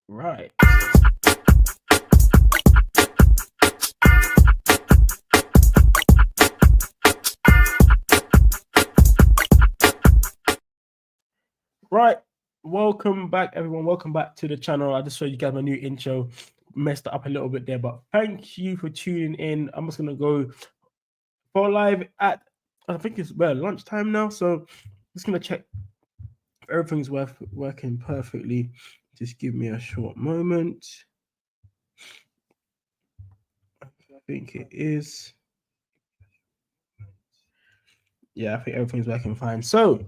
Right. Right. Welcome back, everyone. Welcome back to the channel. I just showed you guys my new intro. Messed it up a little bit there, but thank you for tuning in. I'm just gonna go for live at, I think it's lunchtime now. So just gonna check if everything's working perfectly. Just give me a short moment. I think it is. Yeah, I think everything's working fine. So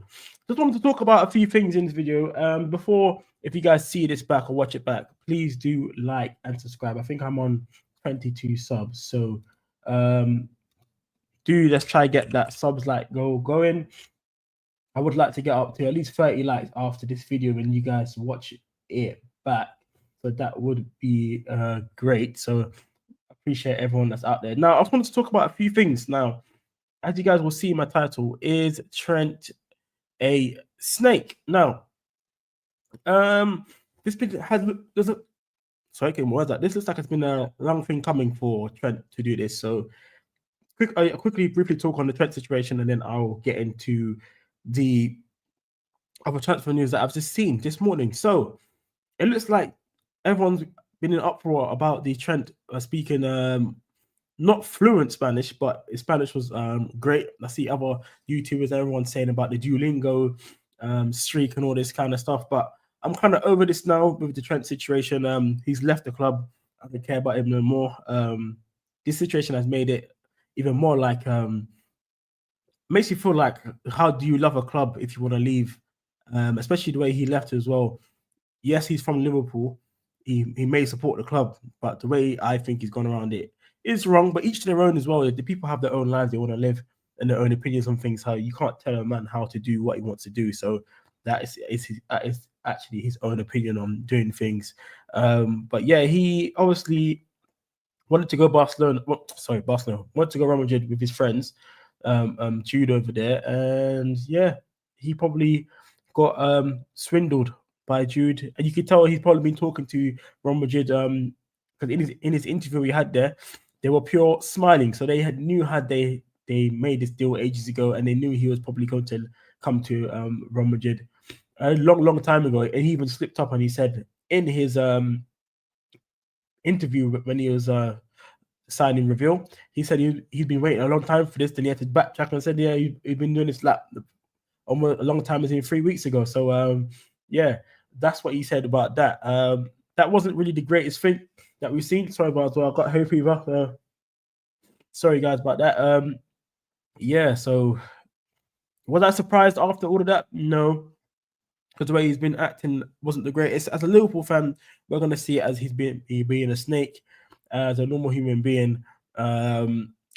just wanted to talk about a few things in this video. Before, if you guys see this back or watch it back, please do like and subscribe. I think I'm on 22 subs. So let's try get that subs like going. I would like to get up to at least 30 likes after this video when you guys watch it back. So that would be great. So appreciate everyone that's out there. Now, I just wanted to talk about a few things. Now, as you guys will see, my title is Trent a snake. Now, this video this looks like it's been a long thing coming for Trent to do this. So, briefly talk on the Trent situation, and then I'll get into the other transfer news that I've just seen this morning. So, it looks like everyone's been in uproar about the Trent speaking not fluent Spanish, but his Spanish was great. I see other YouTubers, everyone saying about the Duolingo streak and all this kind of stuff. But I'm kind of over this now with the Trent situation. He's left the club. I don't care about him no more. This situation has made it even more like makes you feel like, how do you love a club if you want to leave? Especially the way he left as well. Yes, he's from Liverpool. He may support the club, but the way I think he's gone around it is wrong, but each to their own as well. The people have their own lives they want to live and their own opinions on things. How you can't tell a man how to do what he wants to do. So that is actually his own opinion on doing things. But yeah, he obviously wanted to go Barcelona. Wanted to go Real Madrid with his friends, Jude over there, and yeah, he probably got swindled by Jude, and you could tell he's probably been talking to Real Madrid because in his interview he had there, they were pure smiling. So they knew had they made this deal ages ago, and they knew he was probably going to come to Real Madrid a long time ago. And he even slipped up and he said in his interview when he was signing reveal, he said he'd been waiting a long time for this. Then he had to backtrack and said, yeah, he'd been doing this almost a long time as in 3 weeks ago. So yeah, that's what he said about that. That wasn't really the greatest thing that we've seen. Sorry about as well. I got hay fever. Sorry guys about that. Yeah, so was I surprised after all of that? No, because the way he's been acting wasn't the greatest. As a Liverpool fan, we're gonna see it as he being a snake. As a normal human being,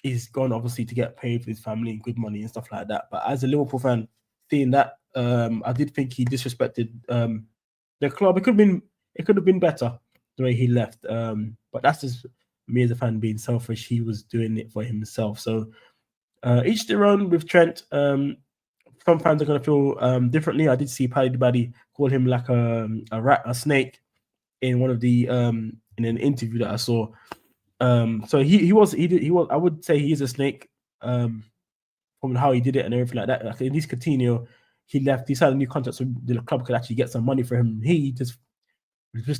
he's gone obviously to get paid for his family, good money and stuff like that. But as a Liverpool fan, seeing that, I did think he disrespected the club. It could have been better the way he left. But that's just me as a fan being selfish. He was doing it for himself. So each their own with Trent. Some fans are going to feel differently. I did see Paddy Baddy call him like a rat, a snake, in one of the in an interview that I saw. So he was. I would say he is a snake from how he did it and everything like that. Like at least Coutinho, he left. He signed a new contract so the club could actually get some money for him. He just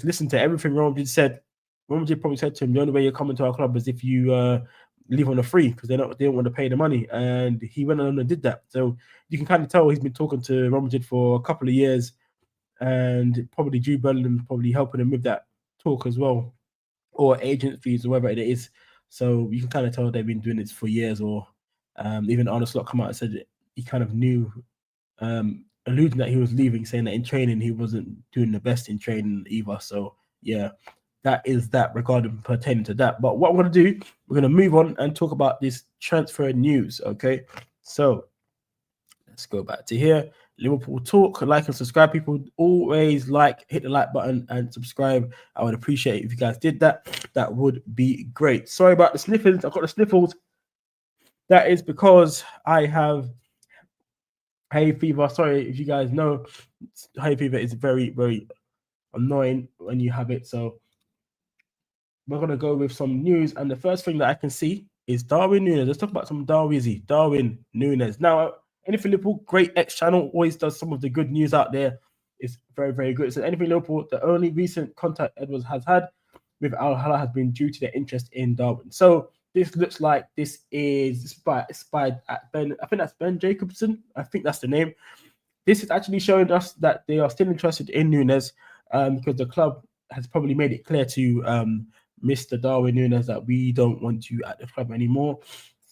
listened to everything Real Madrid said. Real Madrid probably said to him, the only way you're coming to our club is if you leave on a free, because they don't want to pay the money. And he went on and did that. So you can kind of tell he's been talking to Real Madrid for a couple of years, and probably Jude Bellingham probably helping him with that talk as well, or agent fees or whatever it is. So you can kind of tell they've been doing this for years. Or even Arne Slot come out and said he kind of knew, alluding that he was leaving, saying that in training he wasn't doing the best in training either. So yeah, that is that regarding pertaining to that. But what we're going to do, we're going to move on and talk about this transfer news. Okay, so let's go back to here. Liverpool talk. Like and subscribe, people. Always hit the like button and subscribe. I would appreciate it if you guys did that. That would be great. Sorry about the sniffles. I've got the sniffles. That is because I have hay fever. Sorry if you guys know, hay fever is very, very annoying when you have it. So we're going to go with some news. And the first thing that I can see is Darwin Nunez. Let's talk about some Darwin Nunez. Now, Anything Liverpool, great X channel, always does some of the good news out there. It's very, very good. So Anything Liverpool, the only recent contact Edwards has had with Al Hilal has been due to their interest in Darwin. So this looks like this is by Ben. I think that's Ben Jacobson. I think that's the name. This is actually showing us that they are still interested in Nunez because the club has probably made it clear to Mr. Darwin Nunez that we don't want you at the club anymore.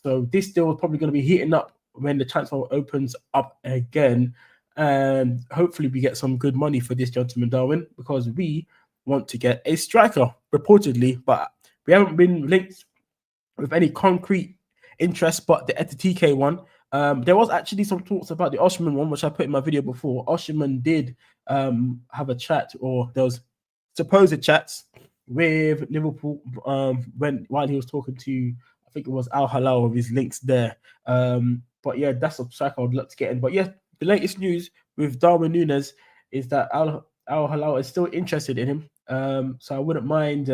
So this deal is probably going to be heating up when the transfer opens up again. And hopefully we get some good money for this gentleman, Darwin, because we want to get a striker, reportedly, but we haven't been linked with any concrete interest but the ETK one. There was actually some talks about the Osimhen one, which I put in my video before. Osimhen did have a chat, or there was supposed chats with Liverpool while he was talking to, I think it was Al Hilal, of his links there. But yeah, that's a striker I would love to get in. But yeah, the latest news with Darwin Nunez is that Al Hilal is still interested in him. So I wouldn't mind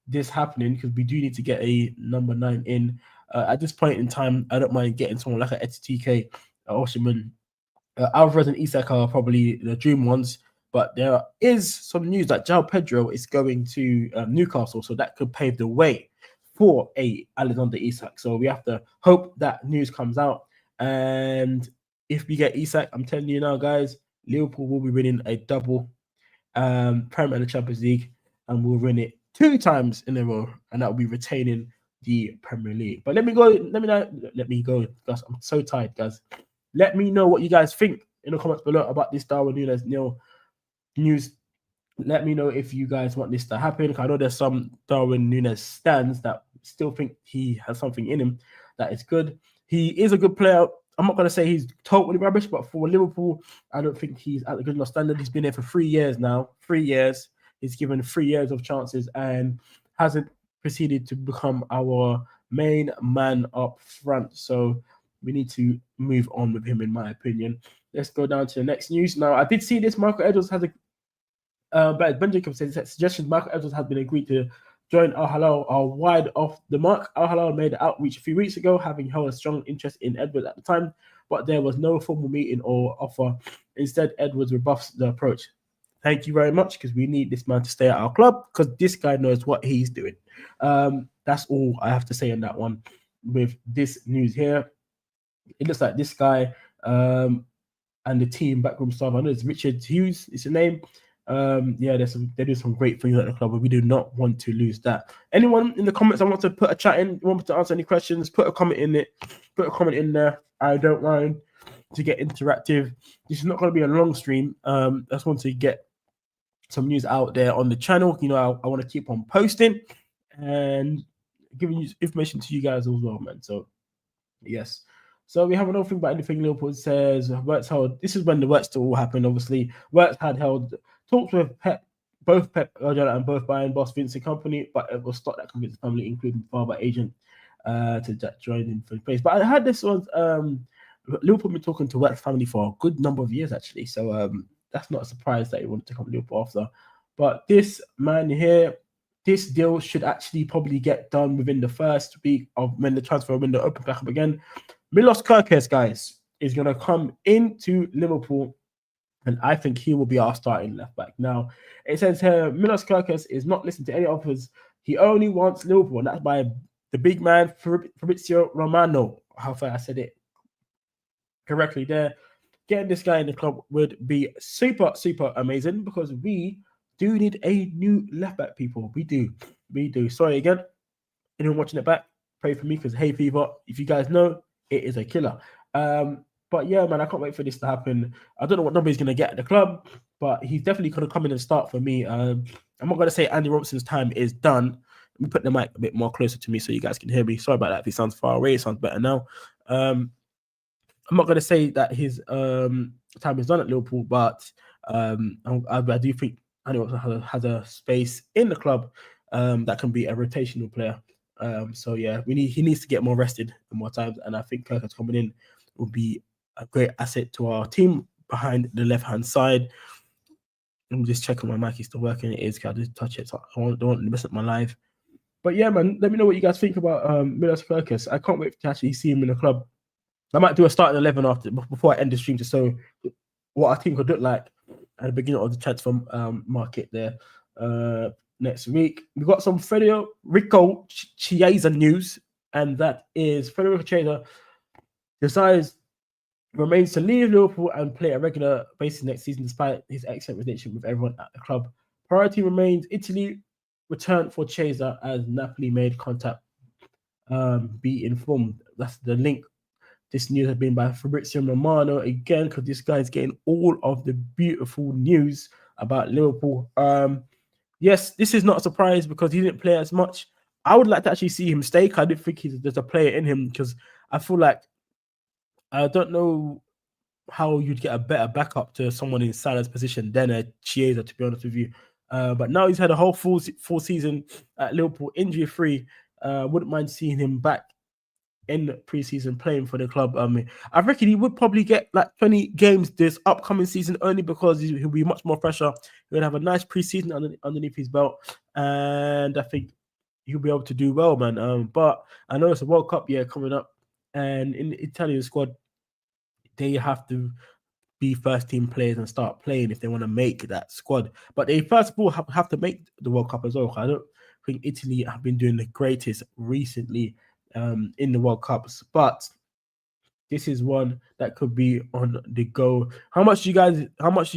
this happening because we do need to get a number 9 in. At this point in time, I don't mind getting someone like an ETK, Osimhen. Alvarez and Isak are probably the dream ones, but there is some news that João Pedro is going to Newcastle, so that could pave the way for a Alexander Isak. So we have to hope that news comes out. And if we get Isak, I'm telling you now, guys, Liverpool will be winning a double Premier and the Champions League, and we'll win it 2 times in a row, and that will be retaining the Premier League. But let me go, guys. I'm so tired, guys. Let me know what you guys think in the comments below about this Darwin Nunez news. Let me know if you guys want this to happen. I know there's some Darwin Nunez stands that still think he has something in him that is good. He is a good player. I'm not going to say he's totally rubbish, but for Liverpool, I don't think he's at a good enough standard. He's been there for 3 years now. 3 years. He's given 3 years of chances and hasn't proceeded to become our main man up front. So we need to move on with him, in my opinion. Let's go down to the next news. Now, I did see this. Michael Edwards has but Ben Jacob says that suggestions Michael Edwards has been agreed to join Al Hilal are wide off the mark. Al Hilal made an outreach a few weeks ago, having held a strong interest in Edwards at the time, but there was no formal meeting or offer. Instead, Edwards rebuffs the approach. Thank you very much, because we need this man to stay at our club, because this guy knows what he's doing. That's all I have to say on that one with this news here. It looks like this guy and the team backroom staff, I know it's Richard Hughes, is the name. Yeah, they do some great things at the club, but we do not want to lose that. Anyone in the comments I want to put a chat in, want me to answer any questions, put a comment in it, put a comment in there. I don't mind to get interactive. This is not going to be a long stream. I just want to get some news out there on the channel. You know, I want to keep on posting and giving you information to you guys as well, man. So yes. So we have another thing about Anything Liverpool. Says Wirtz held. This is when the Wirtz all happened. Obviously, Wirtz had held talks with both Pep Guardiola and both Bayern boss Vincent Kompany, but it was stopped that convinced the family, including father agent, to join in for the place. But I heard this was Liverpool been talking to Wirtz family for a good number of years actually. So that's not a surprise that he wanted to come to Liverpool after. But this man here, this deal should actually probably get done within the first week of when the transfer window opens back up again. Milos Kerkez, guys, is going to come into Liverpool, and I think he will be our starting left back. Now, it says here, Milos Kerkez is not listening to any offers. He only wants Liverpool, and that's by the big man, Fabrizio Romano. Hopefully I said it correctly there. Getting this guy in the club would be super, super amazing, because we do need a new left back, people. We do. Sorry again. Anyone watching it back, pray for me, because hay fever, if you guys know, it is a killer. But yeah, man, I can't wait for this to happen. I don't know what number he's going to get at the club, but he's definitely going to come in and start for me. I'm not going to say Andy Robertson's time is done. Let me put the mic a bit more closer to me so you guys can hear me. Sorry about that. If he sounds far away, it sounds better now. I'm not going to say that his time is done at Liverpool, but I do think Andy Robertson has a space in the club that can be a rotational player. So yeah, he needs to get more rested more times, and I think Kerkez coming in will be a great asset to our team behind the left-hand side. I'm just checking my mic is still working. It is, because I just touch it, so I don't want to mess up my live. But yeah, man, let me know what you guys think about Milos Kerkez. I can't wait to actually see him in the club. I might do a starting 11 before I end the stream to show what our team could look like at the beginning of the transfer market there next week. We've got some Federico Chiesa news, and that is Federico Chiesa remains to leave Liverpool and play a regular basis next season despite his excellent relationship with everyone at the club. Priority remains Italy return for Chiesa as Napoli made contact. Be informed. That's the link. This news has been by Fabrizio Romano again, because this guy's getting all of the beautiful news about Liverpool. Yes, this is not a surprise because he didn't play as much. I would like to actually see him stay. I didn't think there's a player in him, because I feel like I don't know how you'd get a better backup to someone in Salah's position than a Chiesa, to be honest with you. But now he's had a whole full season at Liverpool, injury-free. Wouldn't mind seeing him back in preseason playing for the club. I reckon he would probably get like 20 games this upcoming season, only because he'll be much more fresher. He'll have a nice preseason underneath his belt, and I think he'll be able to do well, man. But I know it's a World Cup year coming up, and in the Italian squad, they have to be first team players and start playing if they want to make that squad. But they first of all have to make the World Cup as well. I don't think Italy have been doing the greatest recently in the World Cups, but this is one that could be on the go. How much do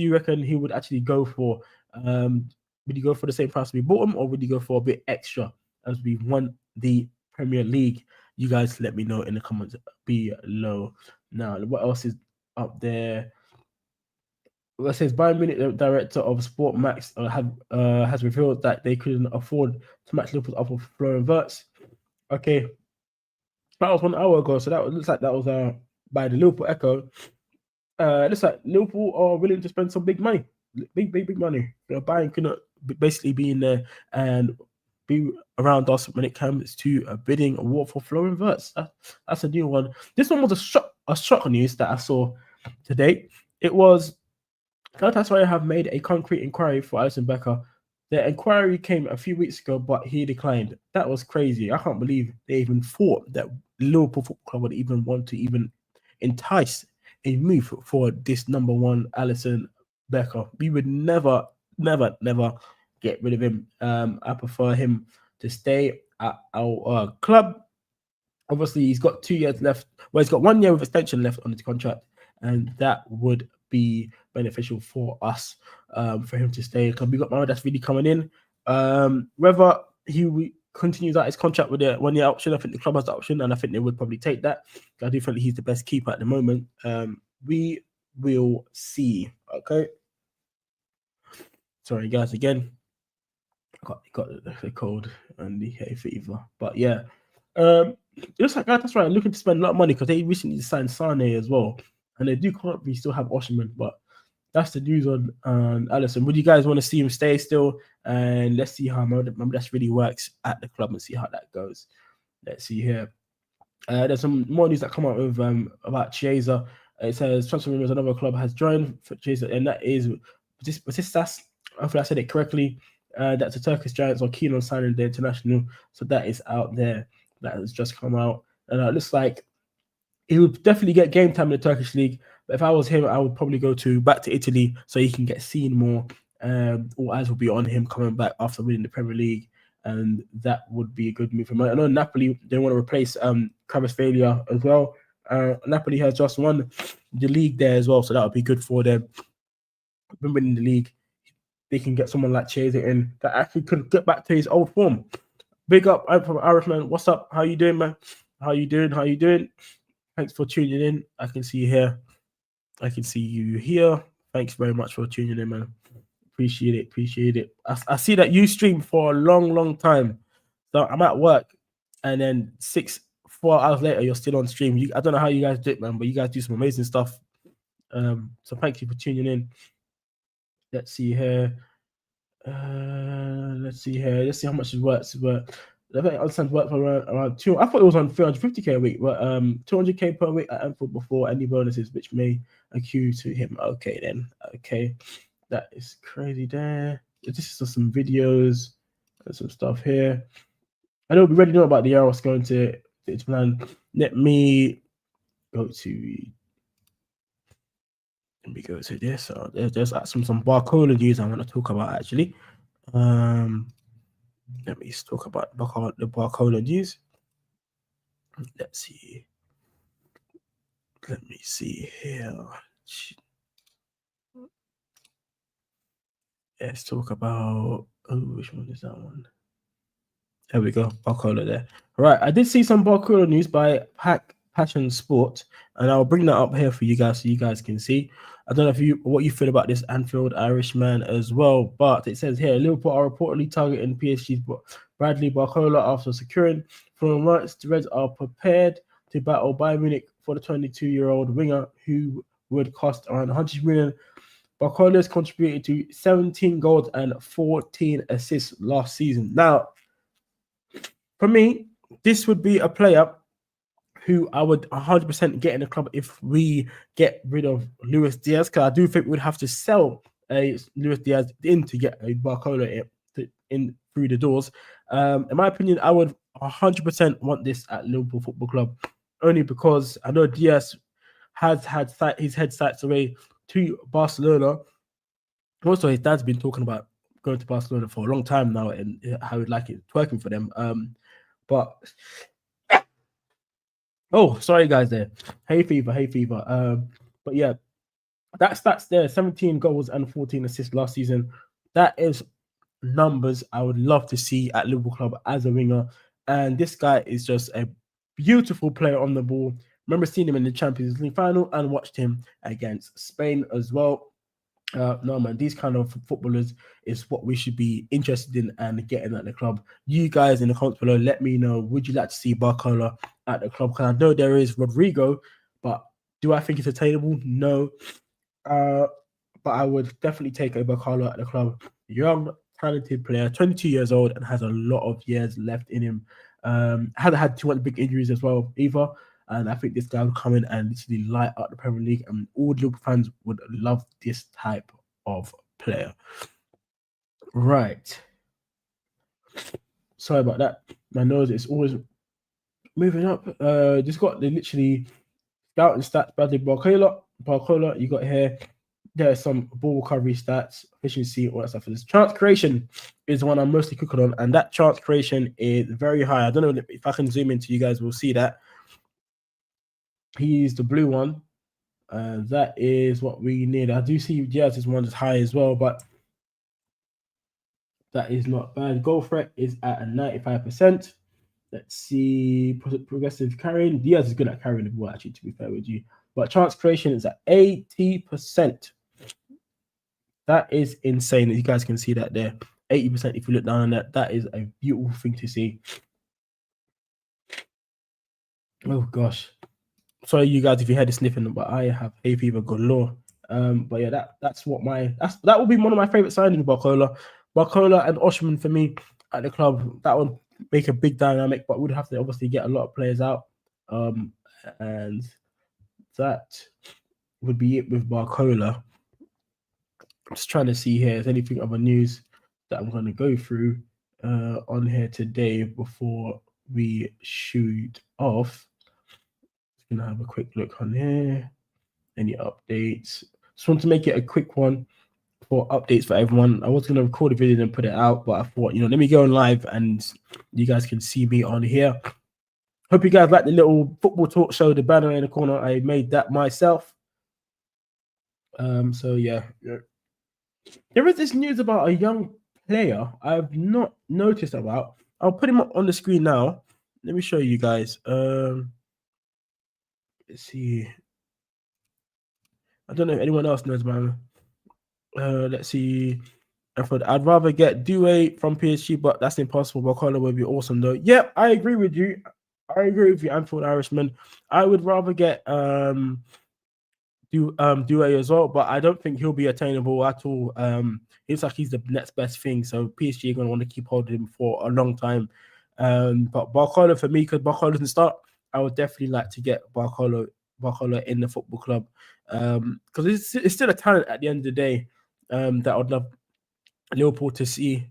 you reckon he would actually go for? Would he go for the same price we bought him, or would he go for a bit extra as we won the Premier League? You guys let me know in the comments below. Now, what else is up there? Well, it says Bayern Munich, the director of Sport Max, has revealed that they couldn't afford to match Liverpool's offer for Florian Wirtz. Okay, that was 1 hour ago, so looks like that was by the Liverpool Echo. It looks like Liverpool are willing to spend some big money, big money. Bayern couldn't basically be in there and be around us when it comes to a bidding award for Florian Wirtz. That's a new one. This one was a shock news that I saw today. It was Galatasaray have made a concrete inquiry for Alisson Becker. The inquiry came a few weeks ago, but he declined. That was crazy. I can't believe they even thought that Liverpool Football Club would even want to even entice a move for this number one Alisson Becker. We would never get rid of him. I prefer him to stay at our club. Obviously, he's got 2 years left. Well, he's got 1 year of extension left on his contract, and that would be beneficial for us for him to stay, because we got Mohamed that's really coming in. Whether he continues out his contract with the 1 year option, I think the club has the option, and I think they would probably take that. I do think he's the best keeper at the moment. We will see. Okay. Sorry, guys. Again, got the cold and the hay fever, but yeah. It looks like that's right. Looking to spend a lot of money because they recently signed Sane as well, and they do currently still have Osimhen. But that's the news on Alisson. Would you guys want to see him stay still? And let's see how Mohamed really works at the club and see how that goes. Let's see here. There's some more news that come out with about Chiesa. It says transfer rumors another club has joined for Chiesa, and that is Besiktas. Hopefully I said it correctly. That the Turkish Giants are keen on signing the international, so that is out there. That has just come out, and it looks like he would definitely get game time in the Turkish league. But if I was him, I would probably go back to Italy so he can get seen more. All eyes will be on him coming back after winning the Premier League, and that would be a good move for him. I know Napoli, they want to replace Kvaratskhelia as well. Napoli has just won the league there as well, so that would be good for them. Been winning the league, they can get someone like Chiesa in that actually could get back to his old form. Big up, I'm from Irishman. What's up? How you doing, man? How you doing? Thanks for tuning in. I can see you here. I can see you here. Thanks very much for tuning in, man. Appreciate it. I see that you stream for a long time. So I'm at work, and then 4 hours later, you're still on stream. I don't know how you guys do it, man, but you guys do some amazing stuff. So thank you for tuning in. Let's see here. Let's see how much it works. But I think I understand work for around 2. I thought it was on 350k a week, but 200k per week at Anfield before any bonuses, which may accrue to him. Okay then. Okay. That is crazy there. This is just some videos and some stuff here. I know we already know about the Euros going to Milan. Let me go to this. So there's some Barcola news I want to talk about actually. Let me talk about the Barcola news. Let's see. Let me see here. Let's talk about which one is that one? There we go, Barcola there. Right, I did see some Barcola news by Passion Sport, and I'll bring that up here for you guys so you guys can see. I don't know what you feel about this Anfield Irishman as well, but it says here Liverpool are reportedly targeting PSG's Bradley Barcola after securing from rights. The Reds are prepared to battle Bayern Munich for the 22-year-old winger who would cost around 100 million. Barcola has contributed to 17 goals and 14 assists last season. Now, for me, this would be a player who I would 100% get in the club if we get rid of Luis Diaz, because I do think we would have to sell a Luis Diaz in to get a Barcola in through the doors. In my opinion, I would 100% want this at Liverpool Football Club, only because I know Diaz has had his head sights away to Barcelona. Also, his dad's been talking about going to Barcelona for a long time now and how he'd like it working for them. But oh, sorry guys, there. Hay fever. But yeah, that stats there: 17 goals and 14 assists last season. That is numbers I would love to see at Liverpool Club as a winger. And this guy is just a beautiful player on the ball. Remember seeing him in the Champions League final and watched him against Spain as well. No man, these kind of footballers is what we should be interested in and getting at the club. You guys in the comments below, let me know, would you like to see Barcola at the club? Because I know there is Rodrigo, but do I think it's attainable? No. But I would definitely take a Barcola at the club. Young, talented player, 22 years old, and has a lot of years left in him. Hasn't had too much big injuries as well either. And I think this guy will come in and literally light up the Premier League, and all Liverpool fans would love this type of player. Right. Sorry about that. My nose is always moving up. Just got the literally scouting stats. Bradley Barcola, you got here. There's some ball recovery stats, efficiency, all that stuff. This chance creation is the one I'm mostly cooking on, and that chance creation is very high. I don't know if I can zoom into you guys will see that. He's the blue one. That is what we need. I do see Diaz's one is high as well, but that is not bad. Goal threat is at a 95%. Let's see. Progressive carrying. Diaz is good at carrying the ball, actually, to be fair with you. But chance creation is at 80%. That is insane. You guys can see that there. 80% if you look down on that. That is a beautiful thing to see. Oh, gosh. Sorry, you guys, if you heard the sniffing, but I have hay fever galore. But yeah, that would be one of my favorite signings, Barcola and Oshman for me at the club. That would make a big dynamic, but we'd have to obviously get a lot of players out. And that would be it with Barcola. I'm just trying to see here. Is anything other news that I'm going to go through on here today before we shoot off? Gonna have a quick look on here. Any updates? Just want to make it a quick one for updates for everyone. I was gonna record a video and put it out, but I thought, let me go on live and you guys can see me on here. Hope you guys like the little football talk show, the banner in the corner. I made that myself. So yeah. There is this news about a young player I've not noticed about. I'll put him up on the screen now. Let me show you guys. Let's see. I don't know if anyone else knows, man. Let's see. I'd rather get Doué from PSG, but that's impossible. Barcola would be awesome, though. Yep, I agree with you. Anfield Irishman. I would rather get Doué as well, but I don't think he'll be attainable at all. It's like he's the next best thing, so PSG are going to want to keep holding him for a long time. But Barcola for me, because Barcola doesn't start, I would definitely like to get Barcola in the football club, because it's still a talent at the end of the day. that I'd love Liverpool to see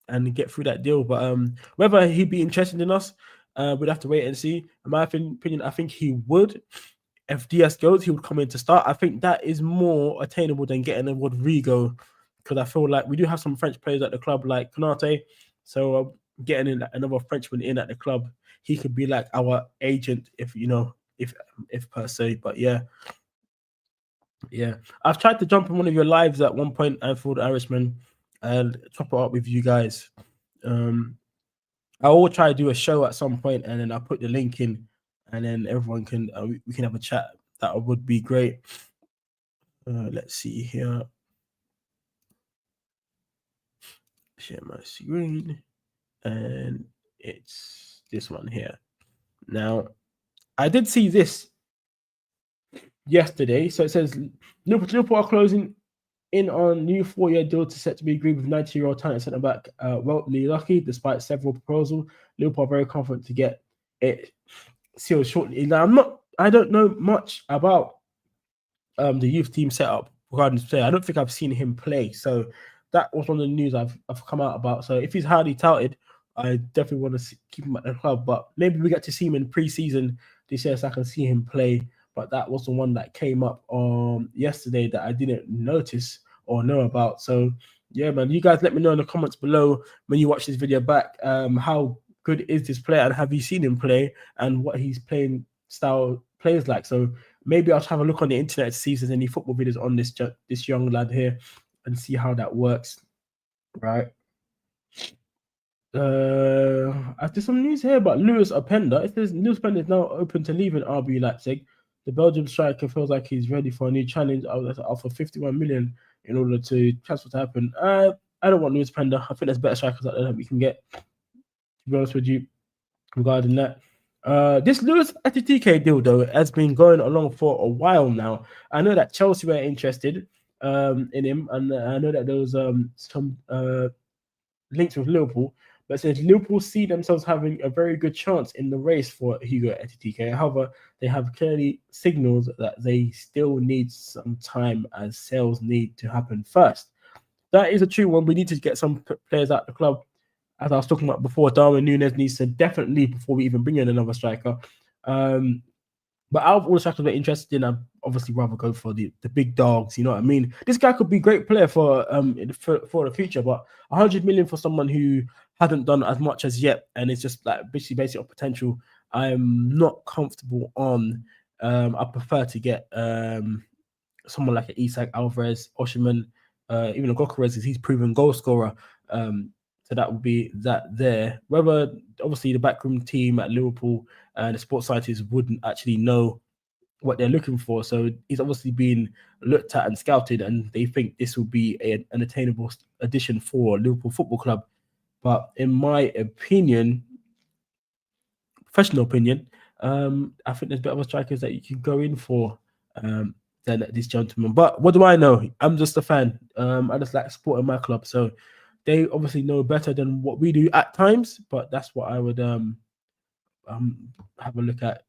and get through that deal. But whether he'd be interested in us, we'd have to wait and see. In my opinion, I think he would. If Diaz goes, he would come in to start. I think that is more attainable than getting a Rodrigo, because I feel like we do have some French players at the club like Konate. So getting in another Frenchman in at the club, he could be like our agent, if per se. But yeah. I've tried to jump in one of your lives at one point, Anfield Irishman, and chop it up with you guys. I will try to do a show at some point, and then I'll put the link in, and then everyone can we can have a chat. That would be great. Let's see here. Share my screen, and it's this one here. Now, I did see this yesterday. So it says Liverpool are closing in on new 4-year deal set to be agreed with 90-year-old talent centre back Weltley Lucky. Despite several proposals, Liverpool are very confident to get it sealed shortly. Now, I don't know much about the youth team setup regarding this player. I don't think I've seen him play, so that was one of the news I've come out about. So if he's highly touted, I definitely want to keep him at the club. But maybe we get to see him in pre-season this year, so I can see him play. But that was the one that came up yesterday that I didn't notice or know about. So yeah, man, you guys let me know in the comments below when you watch this video back, how good is this player, and have you seen him play, and what his playing style plays like. So maybe I'll have a look on the internet to see if there's any football videos on this young lad here and see how that works. Right. There's some news here about Lewis Openda. It says Lewis Openda is now open to leaving RB Leipzig. The Belgian striker feels like he's ready for a new challenge. I would offer 51 million in order to transfer to happen. I don't want Lewis Openda. I think there's better strikers out there that we can get, to be honest with you, regarding that. This Lewis AT deal, though, has been going along for a while now. I know that Chelsea were interested in him, and I know that there was some links with Liverpool, but it says Liverpool see themselves having a very good chance in the race for Hugo AT. However, they have clearly signals that they still need some time, as sales need to happen first. That is a true one. We need to get some players out the club. As I was talking about before, Darwin Nunez needs to definitely leave before we even bring in another striker. But out of all the strikers we're interested in, I'd obviously rather go for the big dogs. You know what I mean? This guy could be a great player for the future, but 100 million for someone who hasn't done as much as yet, and it's just like basically on potential, I'm not comfortable on. I prefer to get someone like an Isak, Alvarez, Oshiman, even a Gokares, he's proven goal scorer. So that would be that there. Whether obviously the backroom team at Liverpool and the sports scientists wouldn't actually know what they're looking for. So he's obviously been looked at and scouted, and they think this will be an attainable addition for Liverpool Football Club. But in my opinion, professional opinion, I think there's better strikers that you can go in for than this gentleman. But what do I know? I'm just a fan. I just like supporting my club. So they obviously know better than what we do at times, but that's what I would have a look at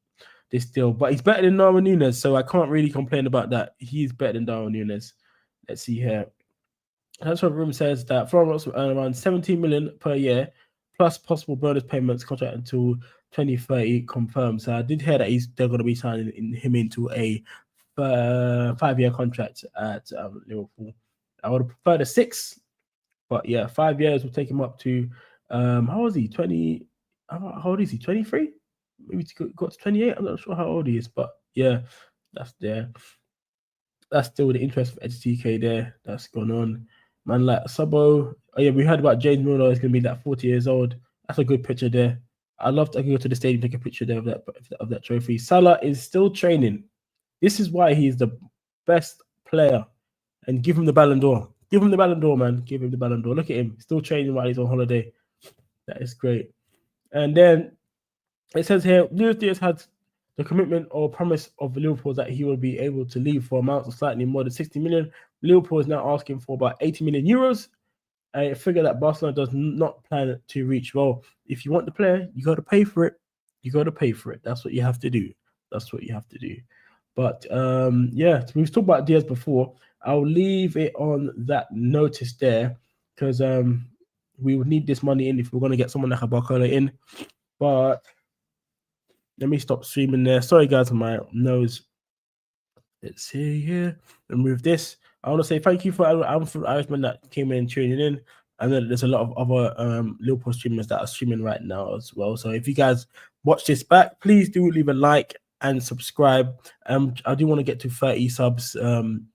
this deal. But he's better than Darwin Nunez, so I can't really complain about that. He's better than Darwin Nunez. Let's see here. That's what room says that Florence will earn around 17 million per year, plus possible bonus payments, contract until 2030 confirmed. So I did hear that they're going to be signing him into a 5-year contract at Liverpool. I would have preferred a 6. But yeah, 5 years will take him up to how old is he? 20? How old is he? 23? Maybe got to 28. I'm not sure how old he is, but yeah, that's there. That's still the interest of HTK there. That's gone on. Man, like Sabo. Oh yeah, we heard about James Milner. He's gonna be like 40 years old. That's a good picture there. I'd love to go to the stadium, take a picture there of that trophy. Salah is still training. This is why he's the best player, and give him the Ballon d'Or. Give him the Ballon d'Or, man. Give him the Ballon d'Or. Look at him. Still training while he's on holiday. That is great. And then it says here, Luis Diaz had the commitment or promise of Liverpool that he will be able to leave for amounts of slightly more than 60 million. Liverpool is now asking for about 80 million euros. A figure that Barcelona does not plan to reach. Well, if you want the player, you got to pay for it. You got to pay for it. That's what you have to do. That's what you have to do. But yeah, we've talked about Diaz before. I'll leave it on that notice there, because we would need this money in if we're going to get someone like a Barcola in. But let me stop streaming there. Sorry, guys, on my nose. Let's see here. Remove this. I want to say thank you for Irishman that came in tuning in. I know there's a lot of other Liverpool streamers that are streaming right now as well. So if you guys watch this back, please do leave a like and subscribe. I do want to get to 30 subs, and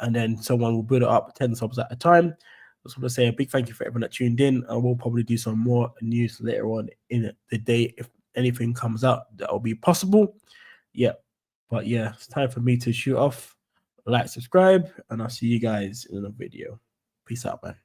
then someone will build it up 10 subs at a time. I just want to say a big thank you for everyone that tuned in. I will probably do some more news later on in the day if anything comes out that will be possible. Yeah. But yeah, it's time for me to shoot off. Like, subscribe, and I'll see you guys in another video. Peace out, man.